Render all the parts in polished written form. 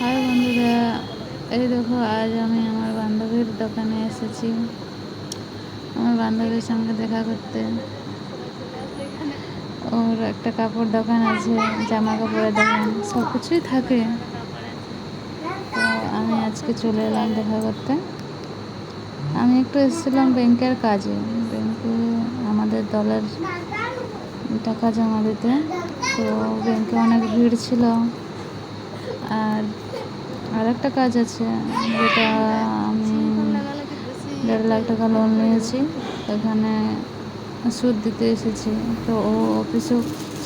High বন্ধুরা, এই দেখো আজ আমি আমার বান্ধবীর দোকানে এসেছি আমার বান্ধবীর সঙ্গে দেখা করতে। ওর একটা কাপড় দোকান আছে, জামা কাপড়ের দোকান, সব কিছুই থাকে। তো আমি আজকে চলে এলাম দেখা করতে। আমি একটু এসেছিলাম ব্যাংকের কাজে, ব্যাংকে আমাদের দলের টাকা জমা দিতে। তো ব্যাংকে অনেক ভিড় ছিল। আর একটা কাজ আছে, যেটা আমি 1.5 লাখ টাকা লোন নিয়েছি, এখানে সুদ দিতে এসেছি। তো ও অফিসও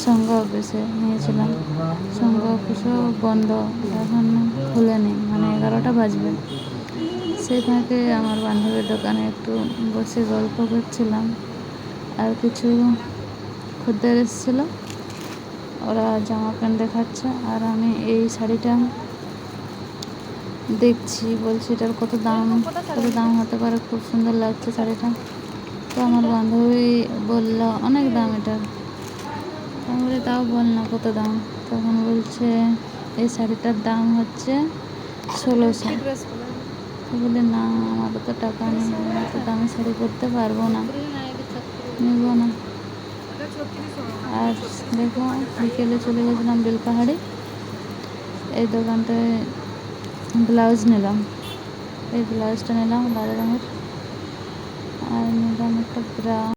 সংঘ অফিসে নিয়েছিলাম, সংঘ অফিসও বন্ধ, এখন খুলেনি, মানে 11টা বাজবে। সেই ফাঁকে আমার বান্ধবীর দোকানে একটু বসে গল্প করছিলাম। আর কিছু খদ্দের এসেছিল, ওরা জামা প্যান্ট দেখাচ্ছে, আর আমি এই শাড়িটা দেখছি, বলছি এটার কত দাম হতে পারে, খুব সুন্দর লাগছে শাড়িটা। তো আমার বান্ধবী বলল অনেক দাম এটার। আমি বলি তাও বল না কত দাম। তখন বলছে এই শাড়িটার দাম হচ্ছে 1600। তো বলি না, আমারও তো টাকা নেই, আমি তো দামি শাড়ি পরতে পারবো না, নেব না। আর দেখো, বিকেলে চলে গেছিলাম বেলপাহাড়ি, এই দোকানটায় ব্লাউজ নিলাম। এই ব্লাউজটা নিলাম লাল রঙের, আর নিলাম একটা ব্রা।